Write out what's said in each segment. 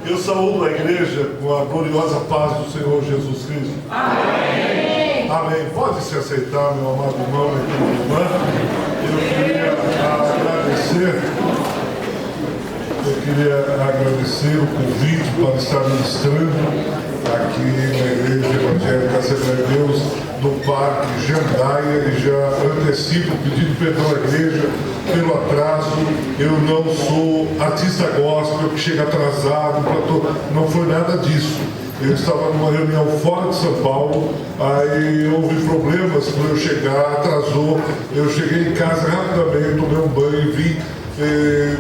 Eu saúdo a igreja com a gloriosa paz do Senhor Jesus Cristo. Amém. Amém. Pode se aceitar, meu amado irmão e irmã. Eu queria agradecer o convite para estar ministrando aqui na Igreja Evangélica Assembleia de Deus, no Parque Jandaia, e já antecipo pedindo perdão à igreja pelo atraso. Eu não sou artista gospel que chega atrasado, não foi nada disso. Eu estava numa reunião fora de São Paulo, aí houve problemas para eu chegar, atrasou. Eu cheguei em casa rapidamente, tomei um banho e vim.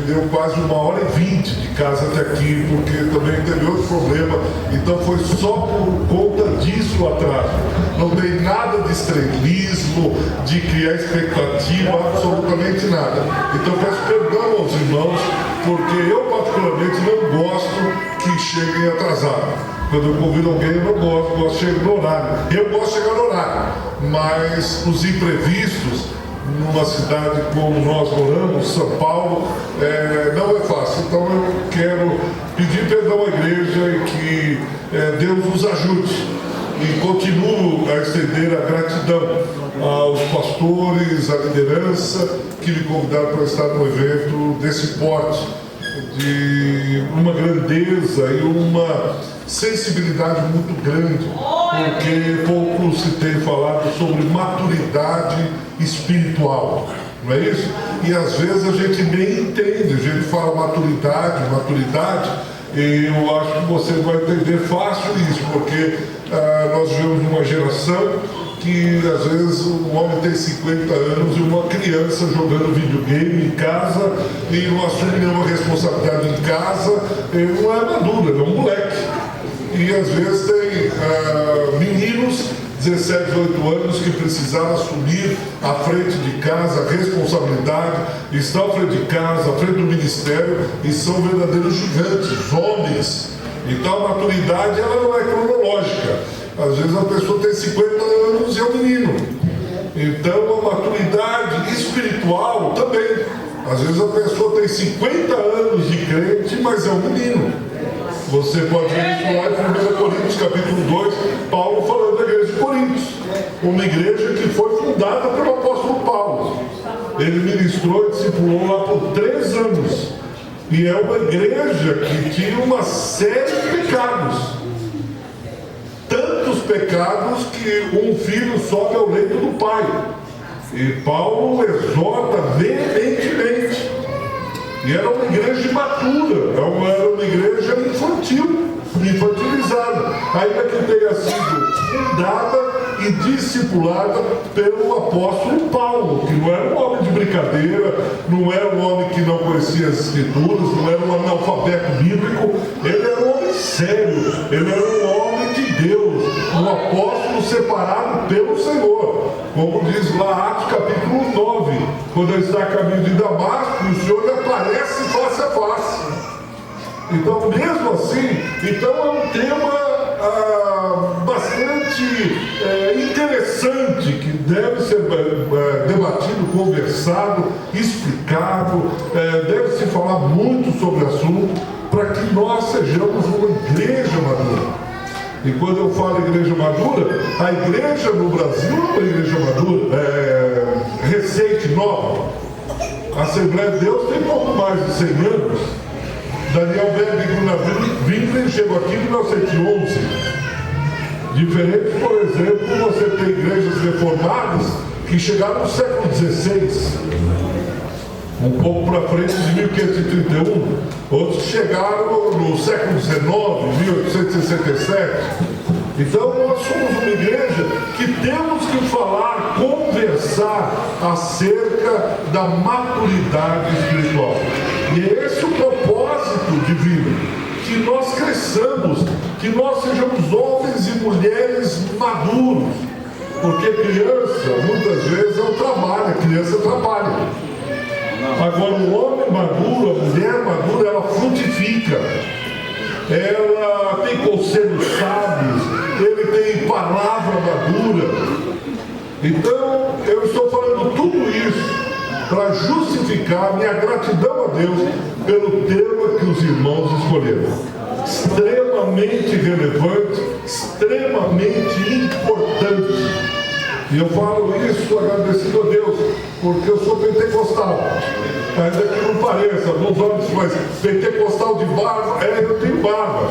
Deu quase 1h20 de casa até aqui, porque também teve outro problema. Então foi só por conta disso o atraso. Não tem nada de estrelismo, de criar expectativa, absolutamente nada. Então peço perdão aos irmãos, porque eu particularmente não gosto que cheguem atrasados. Quando eu convido alguém, eu não gosto de chegar no horário. Eu gosto de chegar no horário, mas os imprevistos numa cidade como nós moramos, São Paulo, não é fácil. Então eu quero pedir perdão à igreja e que Deus nos ajude. E continuo a estender a gratidão aos pastores, à liderança que me convidaram para estar no evento desse porte, de uma grandeza e uma sensibilidade muito grande, porque pouco se tem falado sobre maturidade espiritual, não é isso? E às vezes a gente nem entende, a gente fala maturidade, e eu acho que você vai entender fácil isso, porque nós vivemos numa geração que às vezes um homem tem 50 anos e uma criança jogando videogame em casa e não assume nenhuma responsabilidade em casa, ele não é maduro, ele é um moleque. E às vezes tem meninos, 17, 18 anos, que precisaram assumir à frente de casa a responsabilidade, estão à frente de casa, à frente do ministério, e são verdadeiros gigantes, homens. Então a maturidade ela não é cronológica. Às vezes a pessoa tem 50 anos e é um menino. Então a maturidade espiritual também. Às vezes a pessoa tem 50 anos de crente, mas é um menino. Você pode ver isso lá em 1 Coríntios, capítulo 2, Paulo falando da igreja de Coríntios. Uma igreja que foi fundada pelo apóstolo Paulo. Ele ministrou e discipulou lá por 3 anos. E é uma igreja que tinha uma série de pecados. Tantos pecados que um filho sobe ao leito do pai. E Paulo exorta veementemente. E era uma igreja imatura, era uma igreja infantilizada, ainda que tenha sido fundada e discipulada pelo apóstolo Paulo, que não era um homem de brincadeira, não era um homem que não conhecia as escrituras, não era um analfabeto bíblico, ele era um homem sério, ele era um homem de Deus, um apóstolo separado pelo Senhor, como diz lá Atos capítulo 9, quando ele está a caminho de Damasco, o Senhor lhe aparece face a face. Então, mesmo assim, é um tema bastante interessante, que deve ser debatido, conversado, explicado, deve-se falar muito sobre o assunto, para que nós sejamos uma igreja madura. E quando eu falo igreja madura, a igreja no Brasil é uma igreja madura, recente, nova. A Assembleia de Deus tem pouco mais de 100 anos. Daniel Wingren chegou aqui em 1911. Diferente, por exemplo, você tem igrejas reformadas que chegaram no século XVI, um pouco para frente de 1531, outros chegaram no século XIX, 1867. Então nós somos uma igreja que temos que falar, conversar acerca da maturidade espiritual. E é esse o propósito divino, que nós cresçamos, que nós sejamos homens e mulheres maduros. Porque criança, muitas vezes, é um trabalho, a criança trabalha. Agora o homem maduro, a mulher madura, ela frutifica. Ela tem conselhos sábios, ele tem palavra madura. Então, eu estou falando tudo isso para justificar minha gratidão a Deus pelo tema que os irmãos escolheram. Extremamente relevante, extremamente importante. E eu falo isso agradecido a Deus, porque eu sou pentecostal. Ainda que não pareça, nos olhos, mas pentecostal de barba, eu tenho barba.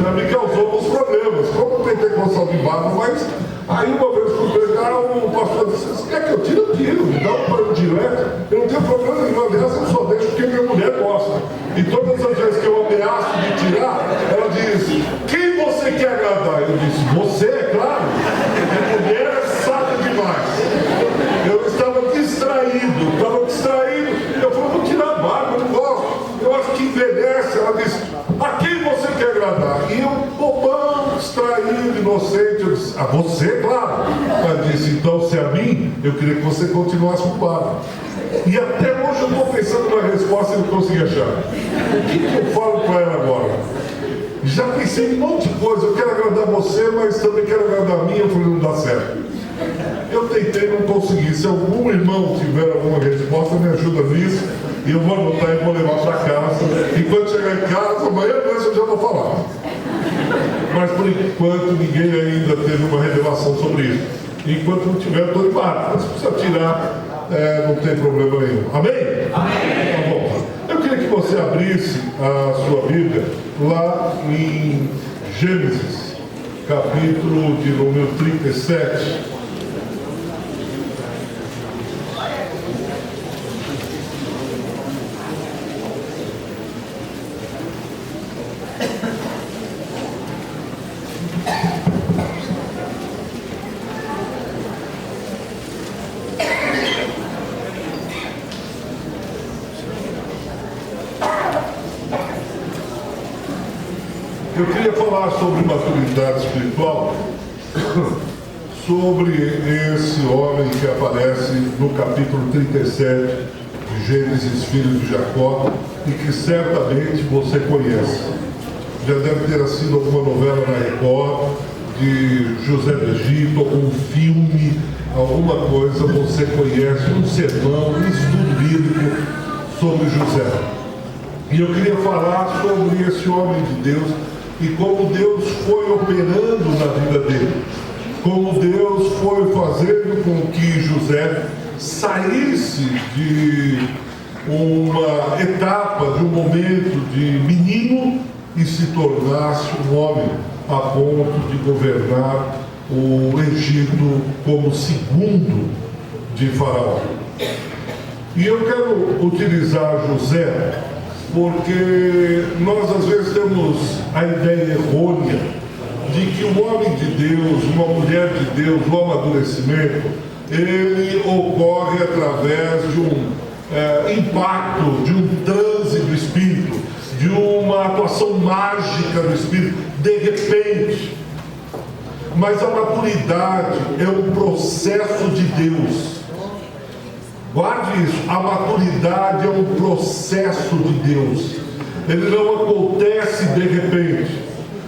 Já me causou alguns problemas, como pentecostal de barba, mas aí uma vez fui pregar, o pastor disse: você quer que eu tire? Eu tiro, me dá um pano direto, eu não tenho problema nenhum, aliás, eu só deixo porque minha mulher gosta. E todas as vezes que eu ameaço de tirar, ela diz: quem você quer agradar? Eu disse: você, é claro. Minha mulher sabe demais. Eu estava distraído. Eu falei: vou tirar a barba, eu não gosto. Eu acho que envelhece. Ela disse: a quem você quer agradar? E eu, bobão, distraído, inocente, eu disse: a você, claro. Ela disse: então, se a mim, eu queria que você continuasse com o barba. E até hoje eu estou pensando numa resposta e não consegui achar. O que eu falo para ela agora? Já pensei em um monte de coisa. Eu quero agradar você, mas também quero agradar a mim. Eu falei: não dá certo. Eu tentei, não consegui. Se algum irmão tiver alguma resposta, me ajuda nisso. E eu vou anotar e vou levar para casa. E quando chegar em casa, amanhã eu já vou falar. Mas por enquanto ninguém ainda teve uma revelação sobre isso. Enquanto não tiver, eu estou de barco. Mas se precisa tirar, não tem problema nenhum. Amém? Amém. Tá bom. Eu queria que você abrisse a sua Bíblia lá em Gênesis, capítulo de número 37. Eu queria falar sobre maturidade espiritual, sobre esse homem que aparece no capítulo 37 de Gênesis, filho de Jacó, e que certamente você conhece. Já deve ter assistido alguma novela na Record, de José do Egito, algum filme, alguma coisa, você conhece, um sermão, um estudo bíblico sobre José. E eu queria falar sobre esse homem de Deus, e como Deus foi operando na vida dele, como Deus foi fazendo com que José saísse de uma etapa, de um momento de menino e se tornasse um homem a ponto de governar o Egito como segundo de Faraó. E eu quero utilizar José porque nós às vezes temos a ideia errônea de que um homem de Deus, uma mulher de Deus, o amadurecimento, ele ocorre através de um impacto, de um transe do Espírito, de uma atuação mágica do Espírito, de repente. Mas a maturidade é um processo de Deus. Guarde isso, a maturidade é um processo de Deus. Ele não acontece de repente.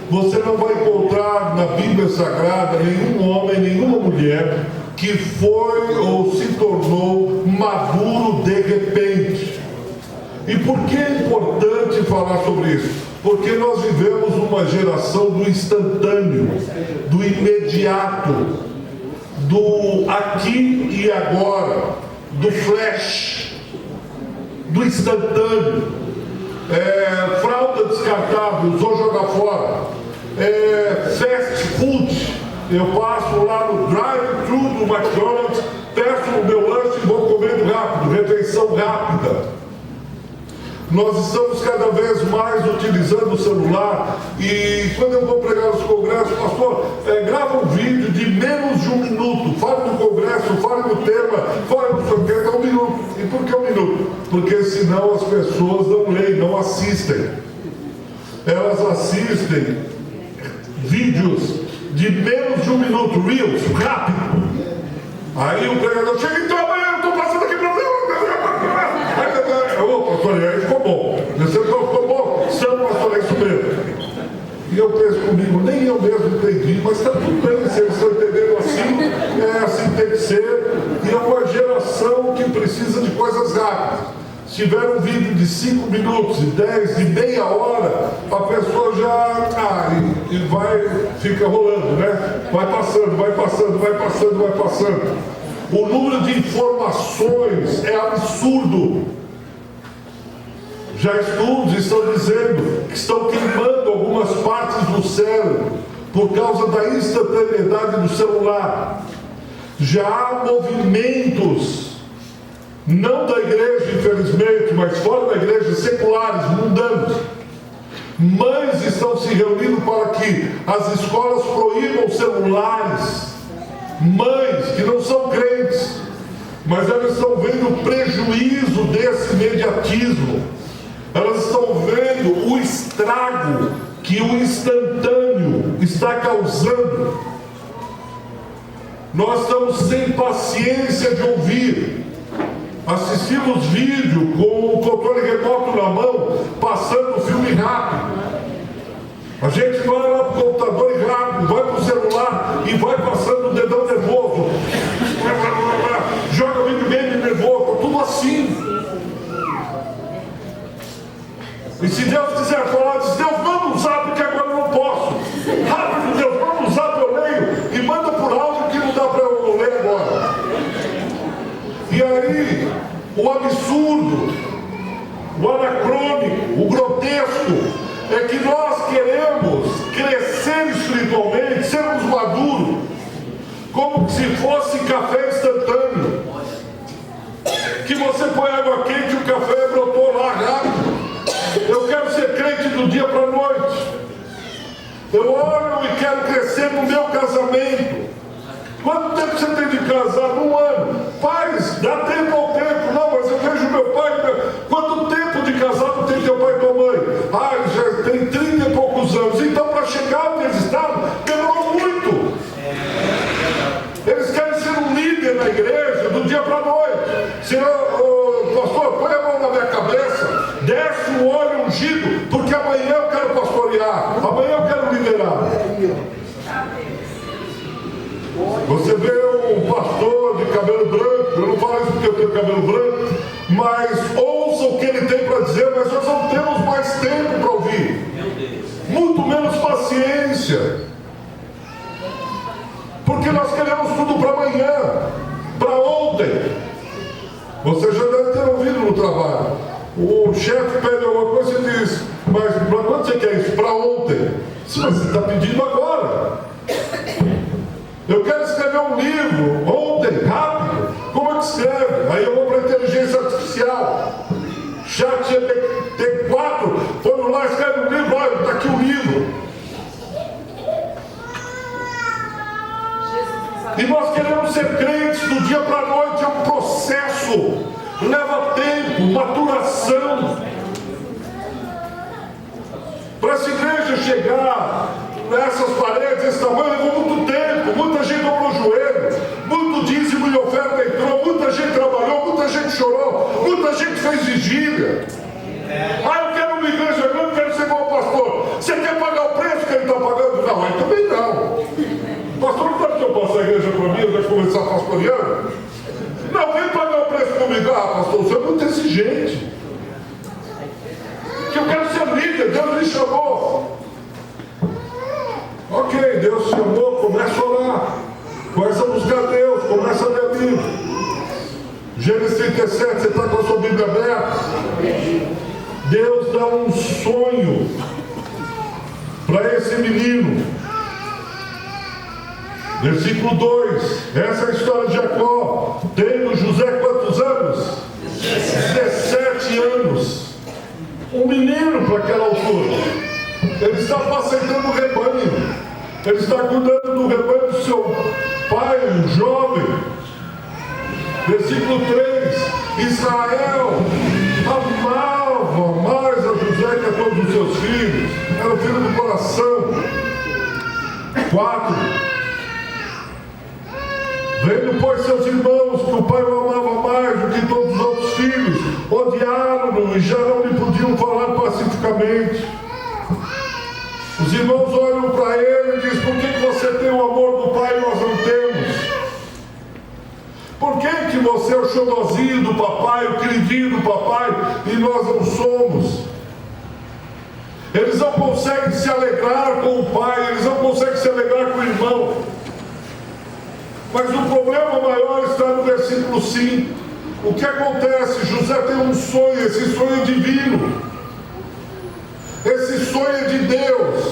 Você não vai encontrar na Bíblia Sagrada nenhum homem, nenhuma mulher que foi ou se tornou maduro de repente. E por que é importante falar sobre isso? Porque nós vivemos uma geração do instantâneo, do imediato, do aqui e agora, do flash, do instantâneo, fralda descartável, usou jogar fora, fast food. Eu passo lá no drive-thru do McDonald's, peço o meu lanche e vou comendo rápido, refeição rápida. Nós estamos cada vez mais utilizando o celular, e quando eu vou pregar nos congressos, pastor, grava um vídeo de menos de 1 minuto, fale no congresso, fale no tema, fale no seu tema, 1 minuto. E por que 1 minuto? Porque senão as pessoas não leem, não assistem. Elas assistem vídeos de menos de 1 minuto, reels, rápido. Aí o pregador chega: então amanhã eu estou passando aqui para você. Ô, pastor, aí ficou bom. Você ficou bom? São, pastor, é isso mesmo. E eu penso comigo, nem eu mesmo entendi, mas está tudo bem, se eles estão entendendo assim, assim tem que ser. E é uma geração que precisa de coisas rápidas. Se tiver um vídeo de 5 minutos, de 10, de meia hora, a pessoa já fica rolando, né? Vai passando, vai passando, vai passando, vai passando. O número de informações é absurdo. Já estudos estão dizendo que estão queimando algumas partes do cérebro por causa da instantaneidade do celular. Já há movimentos, não da igreja, infelizmente, mas fora da igreja, seculares, mundanos. Mães estão se reunindo para que as escolas proíbam celulares. Mães que não são crentes, mas elas estão vendo o prejuízo desse imediatismo. Elas estão vendo o estrago que o instantâneo está causando. Nós estamos sem paciência de ouvir. Assistimos vídeo com o controle remoto na mão, passando o filme rápido. A gente vai lá para o computador e rápido, vai para o celular e vai passando o dedão nervoso. Joga videogame nervoso, tudo assim. E se Deus quiser falar, diz: Deus, manda um zap que agora eu não posso. Rápido, Deus, manda um zap, eu leio. E manda por áudio que não dá para eu ler agora. E aí, o absurdo, o anacrônico, o grotesco, é que nós queremos crescer espiritualmente, sermos maduros, como se fosse café instantâneo. Que você põe água quente e o café brotou lá rápido. Eu quero ser crente do dia para a noite. Eu oro e quero crescer no meu casamento. Quanto tempo você tem de casar? 1 ano. Faz, dá tempo ao tempo. Não, mas eu vejo meu pai. Quanto tempo de casado tem teu pai e tua mãe? Já tem 30 e poucos anos. Então, para chegar onde eles estavam, demorou muito. Eles querem ser um líder na igreja do dia para a noite. Pastor, põe a mão na minha cabeça, desce o óleo ungido, porque amanhã eu quero pastorear, amanhã eu quero liderar. Você vê um pastor de cabelo branco, eu não falo isso porque eu tenho cabelo branco, mas ouça o que ele tem para dizer, mas nós não temos mais tempo para ouvir, muito menos paciência, porque nós queremos tudo para amanhã, para ontem. Você já deve ter ouvido no trabalho, o chefe pede alguma coisa e diz: mas para quando você quer isso? Para ontem. Sim, mas você está pedindo agora. Eu quero escrever um livro ontem, rápido. Como é que escreve? Aí eu vou para a inteligência artificial. Chat GPT-4, vamos lá, escreve um livro, olha, está aqui o livro. E nós queremos ser crentes do dia para a noite, é um processo, leva tempo, maturação. Para essa igreja chegar nessas paredes, esse tamanho, levou muito tempo, muita gente dobrou o joelho, muito dízimo e oferta entrou, muita gente trabalhou, muita gente chorou, muita gente fez vigília. Eu quero uma igreja grande, quero ser igual o pastor. Você quer pagar o preço que ele está pagando? Não, aí também não. Pastor, não quero que eu possa a igreja para mim, eu já começar pastoreando? Não, vem pagar o preço comigo. Pastor, você é muito exigente. Que eu quero ser líder, Deus me chamou. Ok, Deus te chamou, começa a orar. Começa a buscar Deus, começa a ler a Bíblia. Gênesis 37, você está com a sua Bíblia aberta? Deus dá um sonho para esse menino. Versículo 2, essa é a história de Jacó. Tendo José quantos anos? 17 anos. Um menino para aquela altura. Ele está apacentando o rebanho. Ele está cuidando do rebanho do seu pai, um jovem. Versículo 3, Israel amava mais a José que a todos os seus filhos. Era o filho do coração. 4, vendo, pois, seus irmãos, que o pai o amava mais do que todos os outros filhos, odiaram-no e já não lhe podiam falar pacificamente. Os irmãos olham para ele e dizem: por que você tem o amor do pai e nós não temos? Por que você é o xodozinho do papai, o queridinho do papai, e nós não somos. Eles não conseguem se alegrar com o pai, eles não conseguem se alegrar com o irmão. Mas o problema maior está no versículo 5. O que acontece? José tem um sonho, esse sonho é divino. Esse sonho é de Deus.